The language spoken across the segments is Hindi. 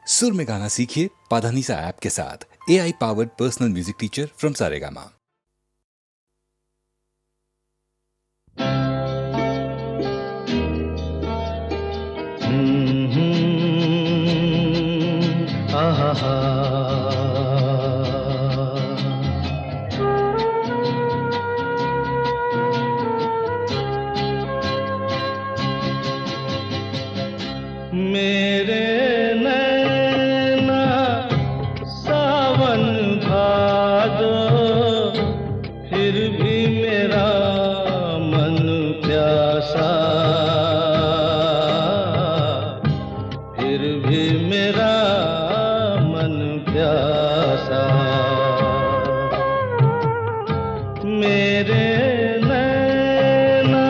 सुर में गाना सीखिए पाधानीसा ऐप के साथ। AI powered personal music teacher from Saregama. मेरे नैना सावन भादो, फिर भी मेरा मन प्यासा, फिर भी मेरा मन प्यासा। मेरे नैना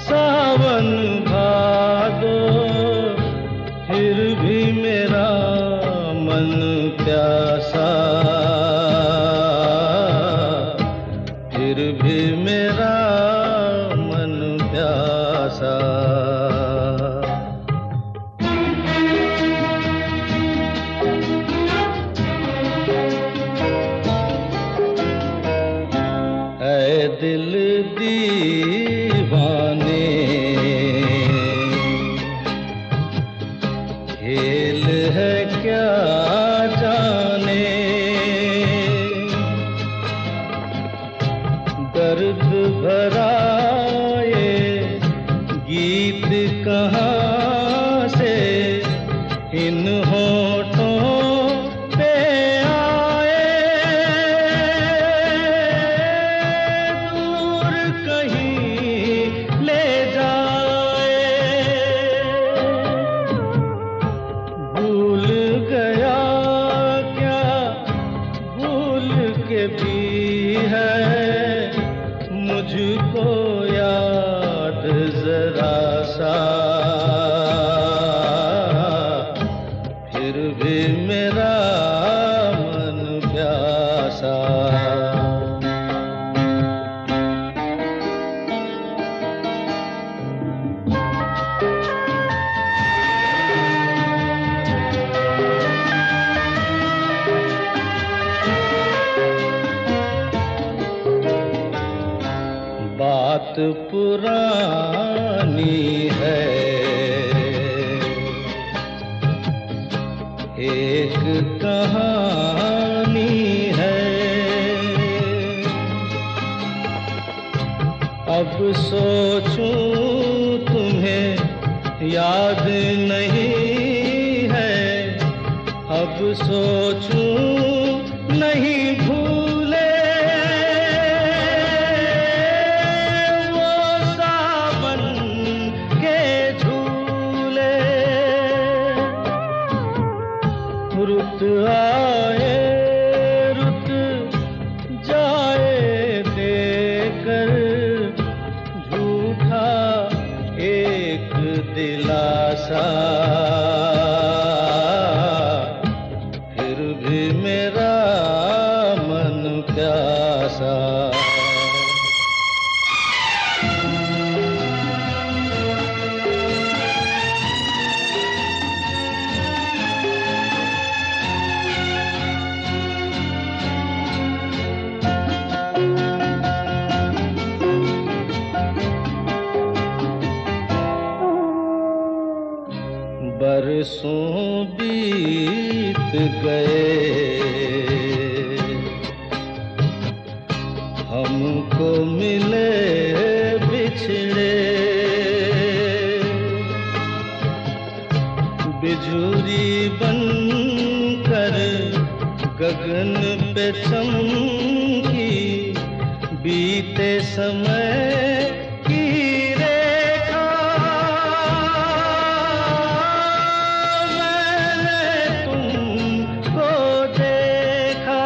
सावन भादो, फिर भी मेरा मन प्यासा, फिर भी मेरा मन प्यासा। ऐ दिल दीवाने, खेल है क्या जाने, दर्द भरा ये गीत कहाँ से इन होठों पे आए। दूर कहीं ले जाए, भूल गया क्या भूल के भी है मुझको याद जरा सा, फिर भी मेरा मन प्यासा। बात पुरानी है, एक कहानी है, अब सोचूं तुम्हें याद नहीं है, अब सोचूं नहीं भूले वो सावन के झूले। रुत आए रुत जाए देकर झूठा एक दिलासा, फिर भी मेरा मन प्यासा। बरसों बीत गए, हमको मिले बिछड़े, बिजुरी बनकर गगन पे चमकी, बीते समय की रेखा। मैंने तुमको देखा,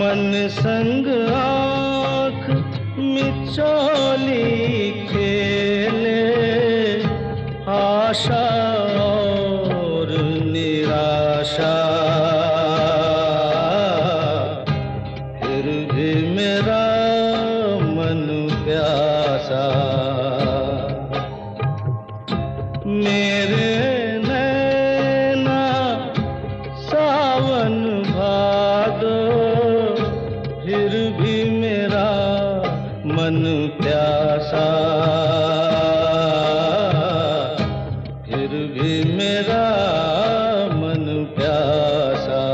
मन संग आँख मिचौली खेले, आशा और निराशा, फिर भी मेरा मन प्यासा। मेरे नैना सावन भादो, फिर भी मेरा मन प्यासा, फिर भी मेरा मन प्यासा,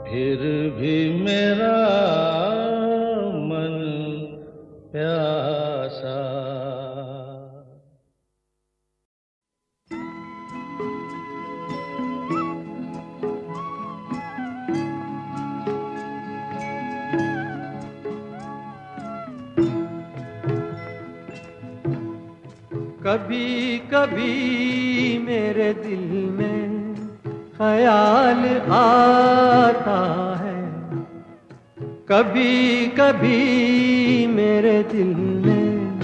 फिर भी मेरा मन प्यासा। कभी कभी मेरे दिल में ख्याल आता है, कभी कभी मेरे दिल में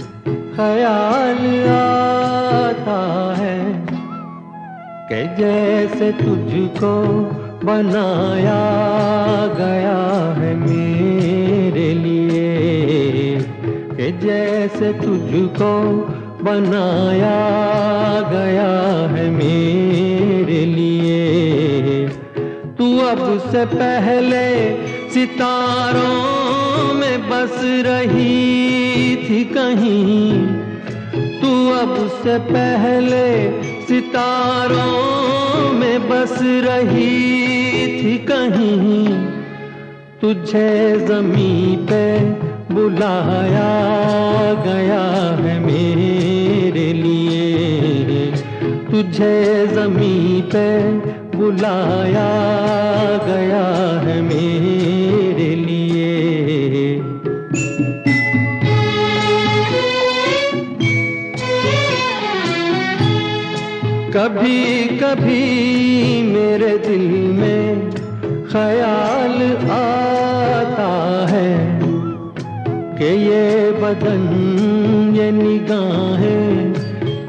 ख्याल आता है कि जैसे तुझको बनाया गया है मेरे लिए, कि जैसे तुझको बनाया गया है मेरे लिए। तू अब से पहले सितारों में बस रही थी कहीं, तू अब से पहले सितारों में बस रही थी कहीं। तुझे ज़मीं पे बुलाया गया है मेरे लिए, तुझे ज़मीं पे बुलाया गया है मेरे लिए। कभी कभी मेरे दिल में ख्याल आता है कि ये बदन ये निगाहें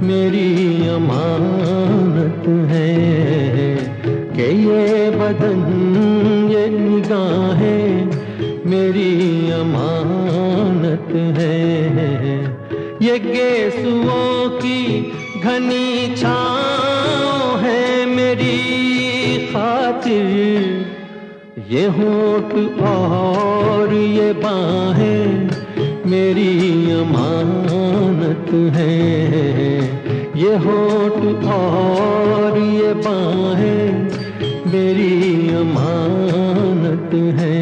मेरी अमानत है, कि ये बदन ये निगाहें मेरी अमानत है। ये गेसुओं की घनी छाँव है मेरी खातिर, ये होठ और ये बाहें मेरी अमानत है, ये होठ और ये बाहें मेरी अमानत है।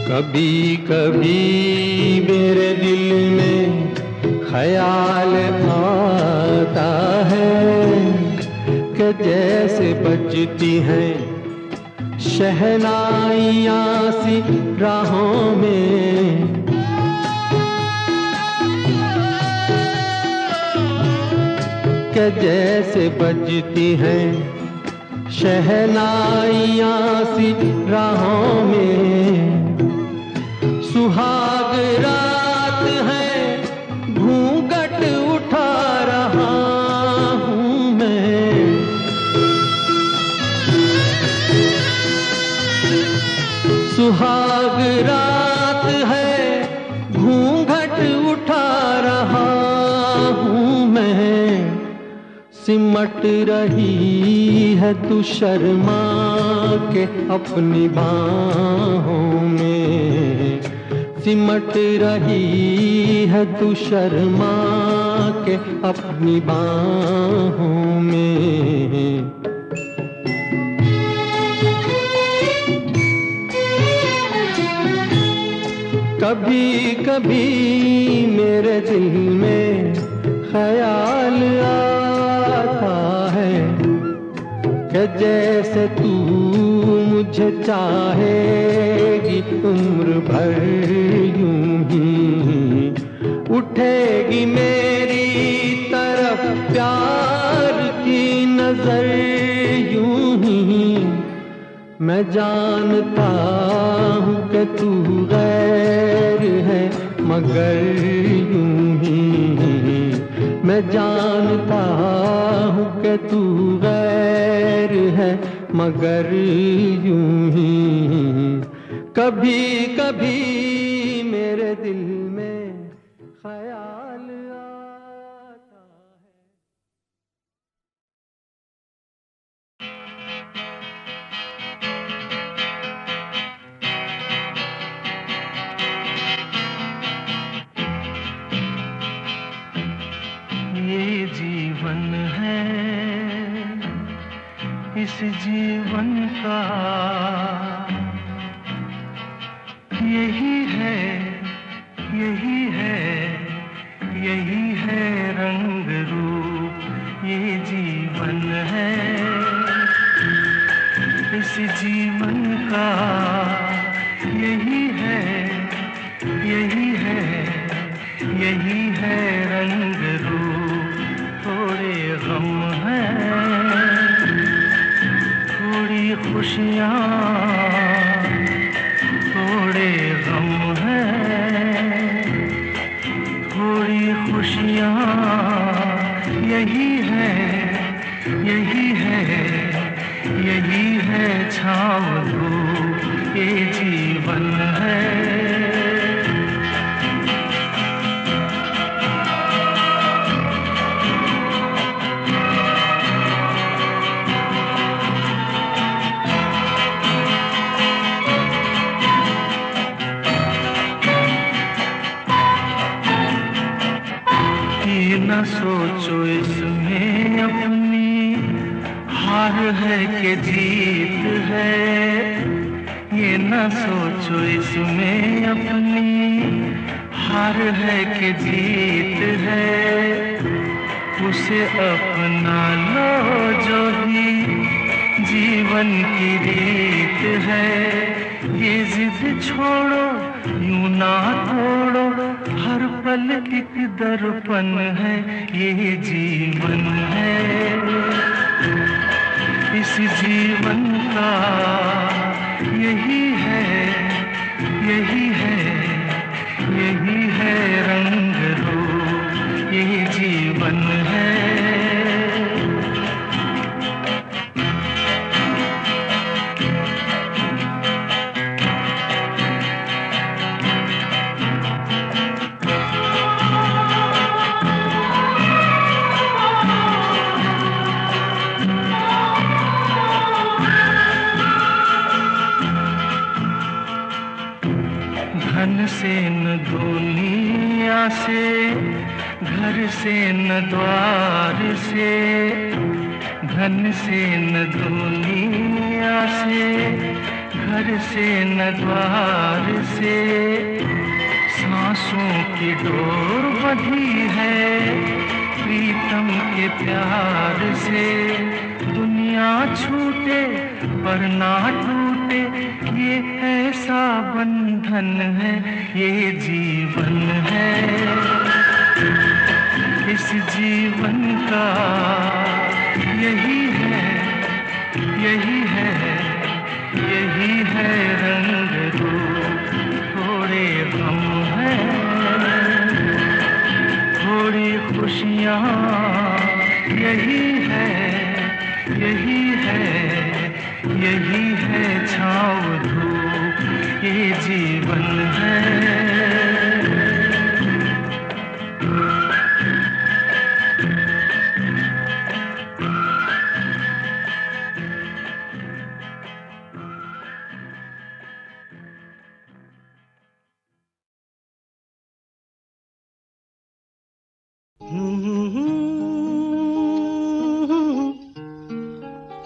कभी कभी मेरे दिल में ख्याल आता है कि जैसे बजती हैं शहनाइयाँ सी राहों में, कि जैसे बजती हैं शहनाइयाँ सी राहों में। सुहाग रात है घूंघट उठा रहा हूँ मैं, सुहाग रात है घूंघट उठा रहा हूँ मैं। सिमट रही है तू शर्मा के अपनी बाहों में, सिमट रही है तू शर्मा के अपनी बाहों में। कभी कभी मेरे दिल में ख्याल आता है कि जैसे तू मुझे चाहेगी उम्र भर यूं ही, उठेगी मेरी तरफ प्यार की नजर यूं ही। मैं जानता हूँ कि तू गैर है मगर यूं ही, मैं जानता हूँ कि तू गैर है, मगर यूं ही कभी कभी मेरे दिल में ख्याल आता है। ये जीवन है, इस जीवन का यही है, यही है, यही है रंग रूप। ये जीवन है, इस जीवन का यही है, यही है, यही है रंग रूप। थोड़े गम हैं, थोड़ी खुशियाँ, थोड़े गम हैं, थोड़ी खुशियाँ, यही है, यही है, यही है छाँव धूप। ये जीवन है। न सोचो इसमें अपनी हार है कि जीत है, ये न सोचो इसमें अपनी हार है कि जीत है। उसे अपना लो जो भी जीवन की रीत है। ये जिद छोड़ो, यूं ना तोड़ो, हर पल एक दर्पण है। ये जीवन है, इस जीवन का यही है, यही है, यही है रंग रूप। ये जीवन है। धन से न दुनिया से, घर से न द्वार से, धन से न दुनिया से, घर से न द्वार से। सांसों की डोर बंधी है प्रीतम के प्यार से। दुनिया छूटे पर ना टूटे, ये ऐसा बंधन है। ये जीवन है, इस जीवन का यही है, यही है, यही है रंग रूप। थोड़े गम हैं, थोड़ी खुशियाँ, यही है, यही है, यही है छाँव धूप। ये जीवन है।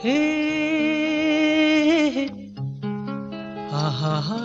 हे हा हा हा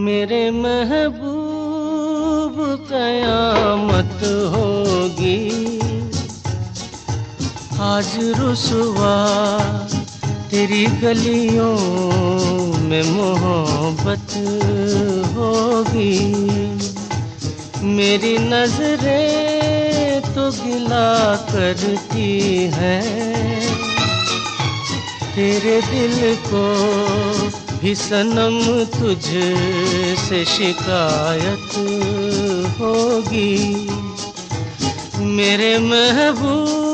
मेरे महबूब कयामत होगी, आज रुसवा तेरी गलियों में मोहब्बत होगी, मेरी नजरें तो गिला करती हैं, तेरे दिल को भी सनम तुझसे शिकायत होगी, मेरे महबूब।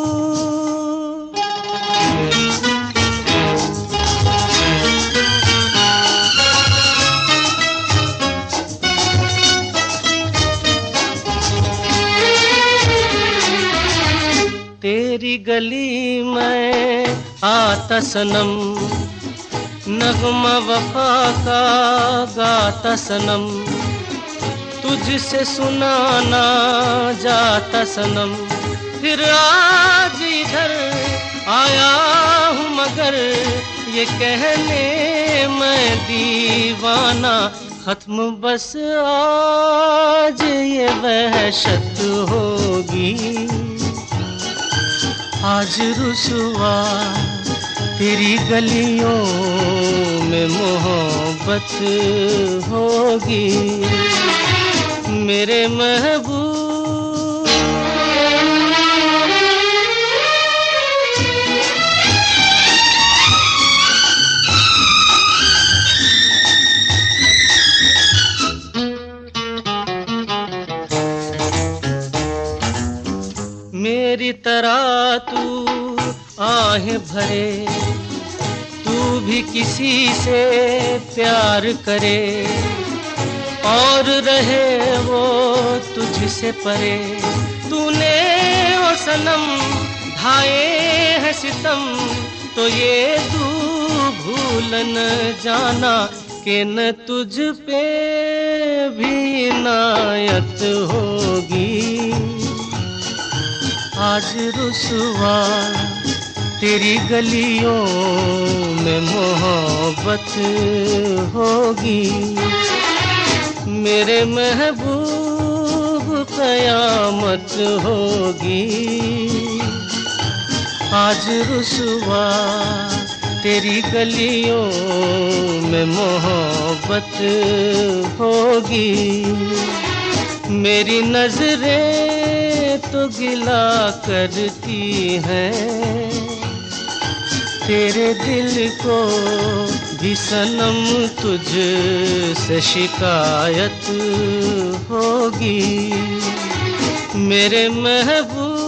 तेरी गली में आता सनम, नगमा वफा का गाता सनम, तुझसे सुनाना जाता सनम, फिर आज इधर आया हूँ मगर ये कहने मैं दीवाना, खत्म बस आज ये वहशत होगी, आज रुसवा तेरी गलियों में मोहब्बत होगी, मेरे महबूब। मेरी तरह तू आहें भरे, तू भी किसी से प्यार करे, और रहे वो तुझसे परे, तूने ओ सनम ढाए है सितम, तो ये तू भूल न जाना कि न तुझ पे भी इनायत होगी, आज रुसवा तेरी गलियों में मोहब्बत होगी, मेरे महबूब कयामत होगी, आज रुसवा तेरी गलियों में मोहब्बत होगी, मेरी नजरें तो गिला करती हैं, तेरे दिल को भी सनम तुझसे शिकायत होगी, मेरे महबूब।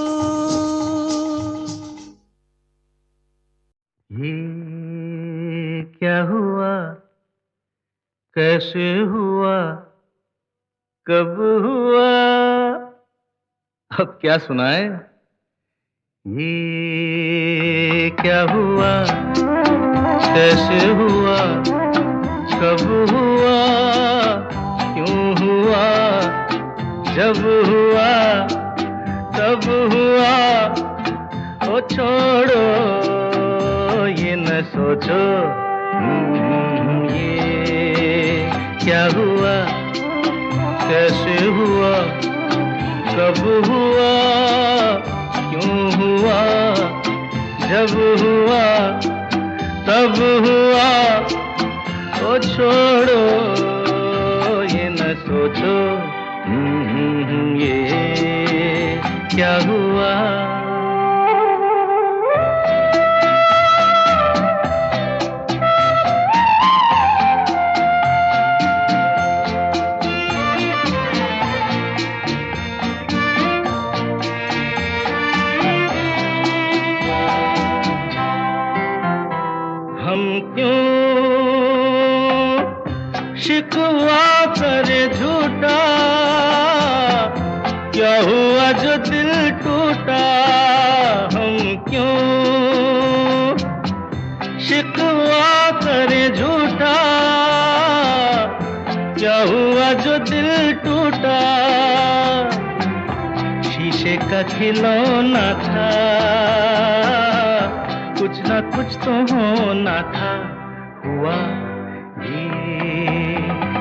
ये क्या हुआ, कैसे हुआ, कब हुआ, अब क्या सुनाए? ये क्या हुआ, कैसे हुआ, कब हुआ, क्यों हुआ, जब हुआ तब हुआ, ओ छोड़ो ये न सोचो, ये क्या हुआ, कैसे हुआ, कब हुआ, क्यों हुआ, जब हुआ तब हुआ, ओ छोड़ो ये न सोचो, ये क्या हुआ। हम क्यों शिकवा करे झूठा, क्या हुआ जो दिल टूटा, हम क्यों शिकवा करे झूठा, क्या हुआ जो दिल टूटा, शीशे का खिलौना था, कुछ ना कुछ तो होना था, हुआ ये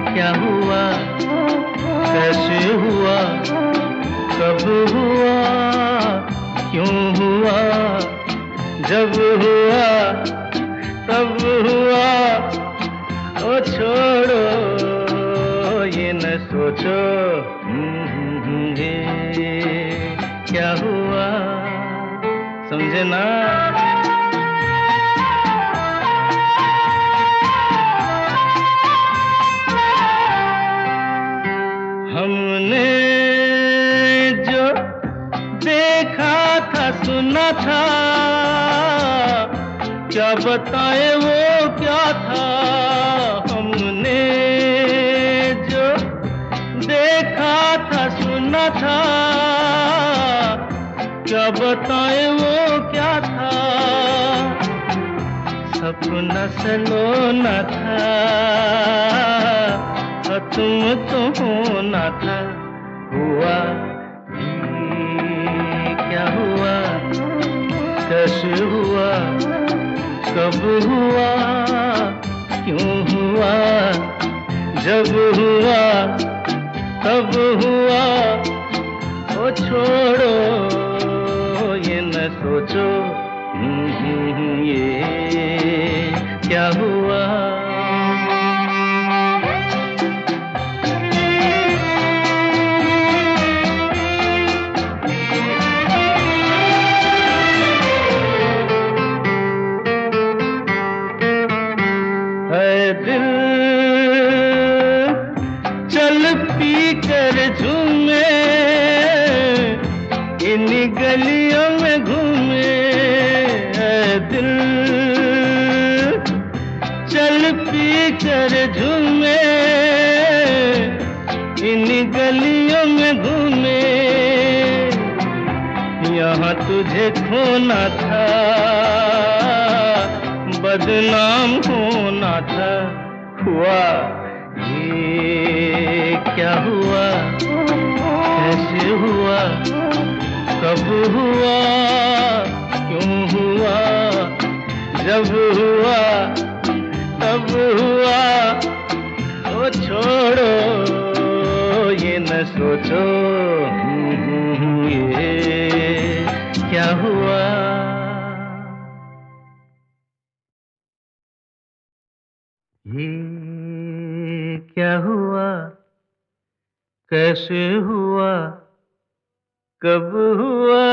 क्या हुआ, कैसे हुआ, कब हुआ, क्यों हुआ, जब हुआ तब हुआ, ओ छोड़ो ये न सोचो ये क्या हुआ, समझे ना। हमने जो देखा था सुना था, क्या बताए वो क्या था। हमने जो देखा था सुना था, क्या बताए वो क्या था। सपना सलोना था, तुम तो होना था। हुआ ये क्या हुआ, कैसे हुआ, कब हुआ, क्यों हुआ। जब हुआ तब हुआ, ओ छोड़ो ये न सोचो ये क्या हुआ। दिल चल पी कर झूमे, इन गलियों में घूमे। दिल चल पी कर झूमे, इन गलियों में घूमे। यहाँ तुझे खोना था, बदनाम होना था। हुआ ये क्या हुआ, कैसे हुआ, कब हुआ, क्यों हुआ। जब हुआ तब हुआ, ओ छोड़ो ये न सोचो ये क्या हुआ। ये क्या हुआ, कैसे हुआ, कब हुआ।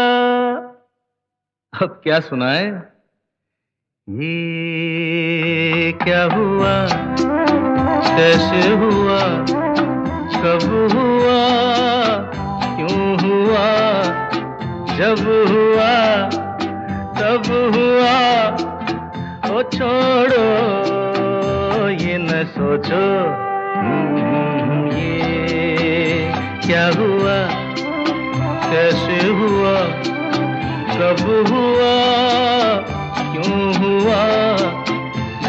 अब क्या सुनाए। ये क्या हुआ, कैसे हुआ, कब हुआ, क्यों हुआ। जब हुआ तब हुआ, ओ छोड़ो ये न सोचो ये क्या हुआ, कैसे हुआ, कब हुआ, क्यों हुआ।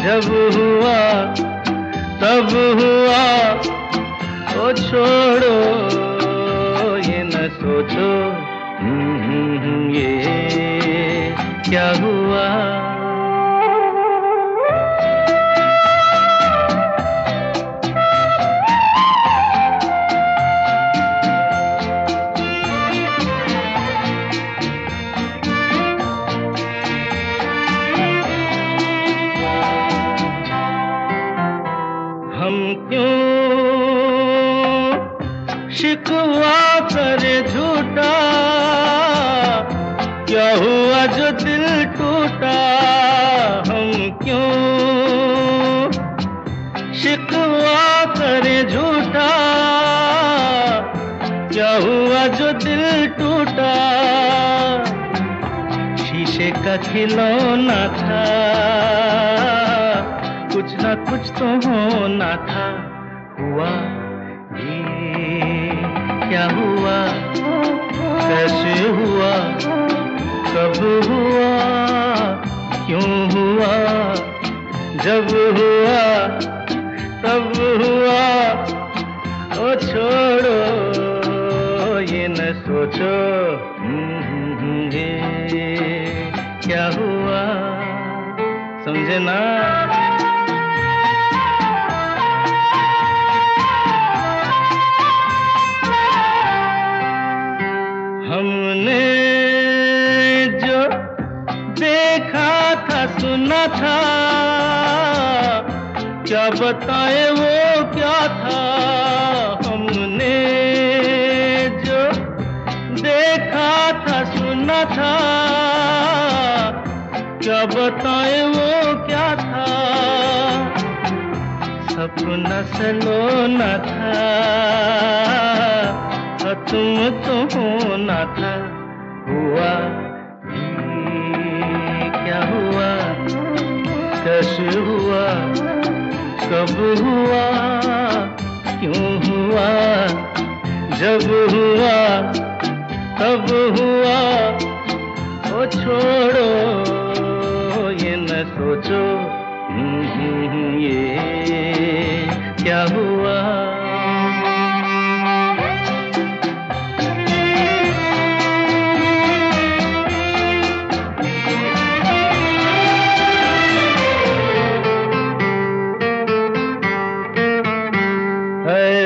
जब हुआ तब हुआ, ओ छोड़ो ये न सोचो ये क्या हुआ। हम क्यों शिकवा करे झूठा, क्या हुआ जो दिल टूटा। हम क्यों शिकवा करे झूठा, क्या हुआ जो दिल टूटा। शीशे का खिलौना था, कुछ ना कुछ तो होना था। हुआ ये क्या हुआ, कैसे हुआ, कब हुआ, क्यों हुआ। जब हुआ तब हुआ, ओ छोड़ो ये न सोचो ये क्या हुआ, समझे ना। हमने जो देखा सुना था, क्या बताए वो क्या था हमने जो देखा था सुना था, क्या बताए वो क्या था, सपना सलोना था, तुम तो होना था। हुआ ये क्या हुआ, कैसे हुआ, कब हुआ, क्यों हुआ, जब हुआ तब हुआ, ओ छोड़ो ये न सोचो ये क्या हुआ।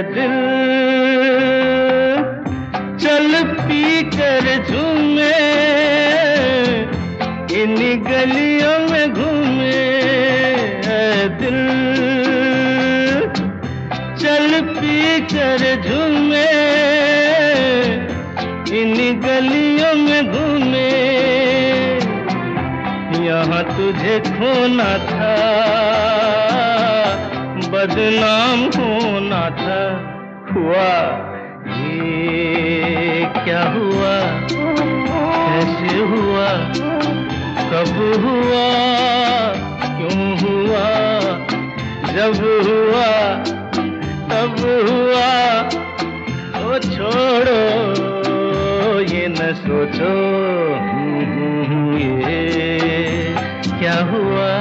दिल चल पी कर झूमे, इन गलियों में घूमे, दिल चल पी कर झूमे, इन गलियों में घूमे, यहाँ तुझे खोना था, बदनाम होना था। हुआ ये क्या हुआ, कैसे हुआ, कब हुआ, क्यों हुआ, जब हुआ तब हुआ, ओ छोड़ो ये न सोचो ये क्या हुआ।